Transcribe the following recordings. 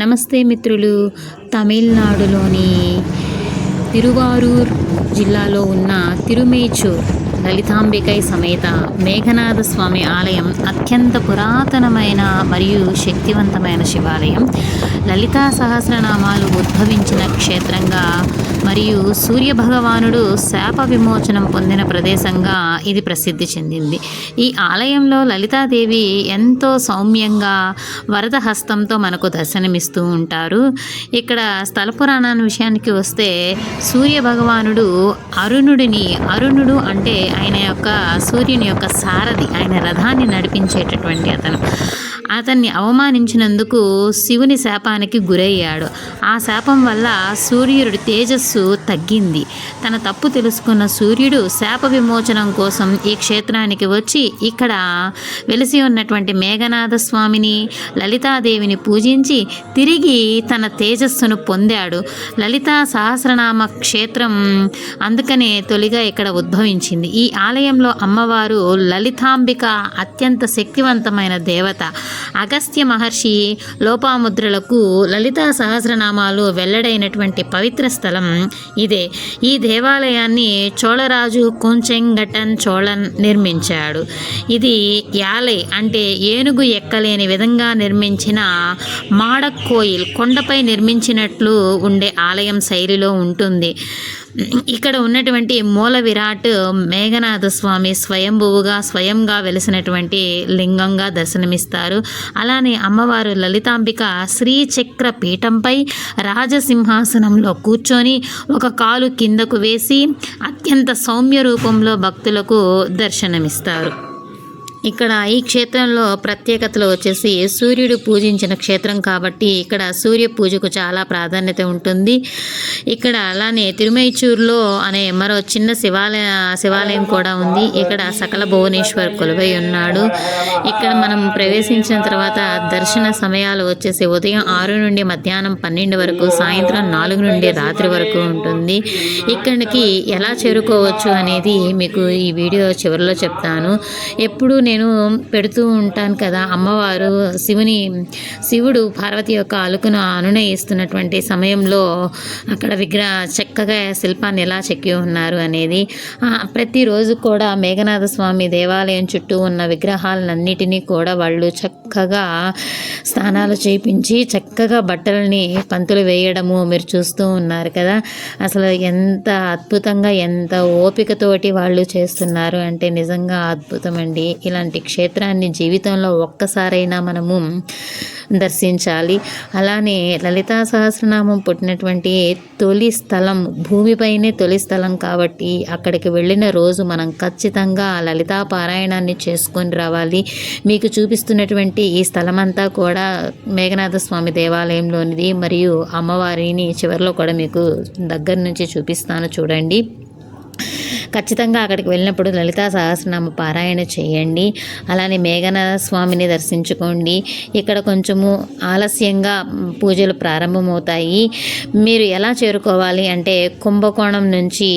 నమస్తే మిత్రులు. తమిళనాడులోని తిరువారూర్ జిల్లాలో ఉన్న తిరుమేచూర్ లలితాంబికై సమేత మేఘనాథ స్వామి ఆలయం అత్యంత పురాతనమైన మరియు శక్తివంతమైన శివాలయం. లలితా సహస్రనామాలు ఉద్భవించిన క్షేత్రంగా మరియు సూర్యభగవానుడు శాప విమోచనం పొందిన ప్రదేశంగా ఇది ప్రసిద్ధి చెందింది. ఈ ఆలయంలో లలితాదేవి ఎంతో సౌమ్యంగా వరద హస్తంతో మనకు దర్శనమిస్తూ ఉంటారు. ఇక్కడ స్థల పురాణాల విషయానికి వస్తే సూర్యభగవానుడు అరుణుడు అంటే ఆయన యొక్క సూర్యుని యొక్క సారథి, ఆయన రథాన్ని నడిపించేటటువంటి అతన్ని అవమానించినందుకు శివుని శాపానికి గురయ్యాడు. ఆ శాపం వల్ల సూర్యుడి తేజస్సు తగ్గింది. తన తప్పు తెలుసుకున్న సూర్యుడు శాప విమోచనం కోసం ఈ క్షేత్రానికి వచ్చి ఇక్కడ వెలిసి ఉన్నటువంటి మేఘనాథ స్వామిని, లలితాదేవిని పూజించి తిరిగి తన తేజస్సును పొందాడు. లలితా సహస్రనామ క్షేత్రం అందుకనే తొలిగా ఇక్కడ ఉద్భవించింది. ఈ ఆలయంలో అమ్మవారు లలితాంబిక అత్యంత శక్తివంతమైన దేవత. అగస్త్య మహర్షి లోపాముద్రలకు లలితా సహస్రనామాలు వెల్లడైనటువంటి పవిత్ర స్థలం ఇదే. ఈ దేవాలయాన్ని చోళరాజు కుంచెంగటన్ చోళన్ నిర్మించాడు. ఇది యాలై అంటే ఏనుగు ఎక్కలేని విధంగా నిర్మించిన మాడక్కోయిల్, కొండపై నిర్మించినట్లు ఉండే ఆలయం శైలిలో ఉంటుంది. ఇక్కడ ఉన్నటువంటి మూల విరాట్ మేఘనాథ స్వామి స్వయంగా వెలిసినటువంటి లింగంగా దర్శనమిస్తారు. అలానే అమ్మవారు లలితాంబిక శ్రీచక్ర పీఠంపై రాజసింహాసనంలో కూర్చొని ఒక కాలు కిందకు వేసి అత్యంత సౌమ్య రూపంలో భక్తులకు దర్శనమిస్తారు. ఇక్కడ ఈ క్షేత్రంలో ప్రత్యేకతలు వచ్చేసి సూర్యుడు పూజించిన క్షేత్రం కాబట్టి ఇక్కడ సూర్య పూజకు చాలా ప్రాధాన్యత ఉంటుంది. ఇక్కడ అలానే తిరుమైచూర్లో అనే మరో చిన్న శివాలయం కూడా ఉంది. ఇక్కడ సకల భువనేశ్వర్ కొలువై ఉన్నాడు. ఇక్కడ మనం ప్రవేశించిన తర్వాత దర్శన సమయాలు వచ్చేసి ఉదయం 6 నుండి మధ్యాహ్నం 12 వరకు, సాయంత్రం 4 నుండి రాత్రి వరకు ఉంటుంది. ఇక్కడికి ఎలా చేరుకోవచ్చు అనేది మీకు ఈ వీడియో చివరిలో చెప్తాను. ఎప్పుడు నేను పెడుతూ ఉంటాను కదా, అమ్మవారు శివుడు పార్వతి యొక్క అలుకును అనునయిస్తున్నటువంటి సమయంలో అక్కడ చక్కగా శిల్పాన్ని ఎలా చెక్కి ఉన్నారు అనేది. ప్రతిరోజు కూడా మేఘనాథ స్వామి దేవాలయం చుట్టూ ఉన్న విగ్రహాలన్నిటినీ కూడా వాళ్ళు చక్కగా స్నానాలు చేయించి చక్కగా బట్టలని పంతులు వేయడము మీరు చూస్తూ ఉన్నారు కదా. అసలు ఎంత అద్భుతంగా, ఎంత ఓపికతోటి వాళ్ళు చేస్తున్నారు అంటే నిజంగా అద్భుతం అండి. ఇలాంటి క్షేత్రాన్ని జీవితంలో ఒక్కసారైనా మనము దర్శించాలి. అలానే లలితా సహస్రనామం పుట్టినటువంటి తొలి స్థలం, భూమిపైనే తొలి స్థలం కాబట్టి అక్కడికి వెళ్ళిన రోజు మనం ఖచ్చితంగా లలితా పారాయణాన్ని చేసుకొని రావాలి. మీకు చూపిస్తున్నటువంటి ఈ స్థలం అంతా కూడా మేఘనాథ స్వామి దేవాలయంలోనిది. మరియు అమ్మవారిని చివరిలో కూడా మీకు దగ్గర నుంచి చూపిస్తాను, చూడండి. ఖచ్చితంగా అక్కడికి వెళ్ళినప్పుడు లలితా సహస్రనామ పారాయణ చేయండి. అలానే మేఘనాథ స్వామిని దర్శించుకోండి. ఇక్కడ కొంచెము ఆలస్యంగా పూజలు ప్రారంభమవుతాయి. మీరు ఎలా చేరుకోవాలి అంటే కుంభకోణం నుంచి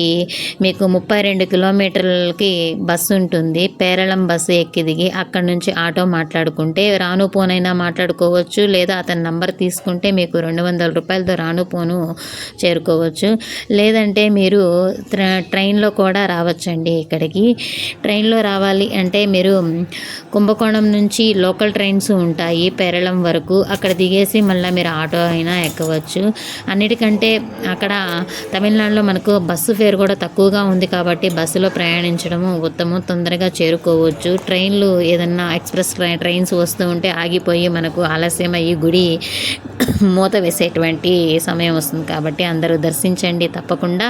మీకు 32 కిలోమీటర్లకి బస్సు ఉంటుంది. పేరళం బస్సు ఎక్కి దిగి అక్కడి నుంచి ఆటో మాట్లాడుకుంటే రాను పోనైనా మాట్లాడుకోవచ్చు, లేదా అతని నంబర్ తీసుకుంటే మీకు 200 రూపాయలతో రాను పోను చేరుకోవచ్చు. లేదంటే మీరు ట్రైన్లో కూడా రావచ్చండి. ఇక్కడికి ట్రైన్లో రావాలి అంటే మీరు కుంభకోణం నుంచి లోకల్ ట్రైన్స్ ఉంటాయి పేరళం వరకు, అక్కడ దిగేసి మళ్ళీ మీరు ఆటో అయినా ఎక్కవచ్చు. అన్నిటికంటే అక్కడ తమిళనాడులో మనకు బస్సు ఫేర్ కూడా తక్కువగా ఉంది కాబట్టి బస్సులో ప్రయాణించడము ఉత్తమం, తొందరగా చేరుకోవచ్చు. ట్రైన్లు ఏదన్నా ఎక్స్ప్రెస్ ట్రైన్స్ వస్తూ ఉంటే ఆగిపోయి మనకు ఆలస్యం అయ్యి గుడి మూత వేసేటువంటి సమయం వస్తుంది కాబట్టి అందరూ దర్శించండి తప్పకుండా.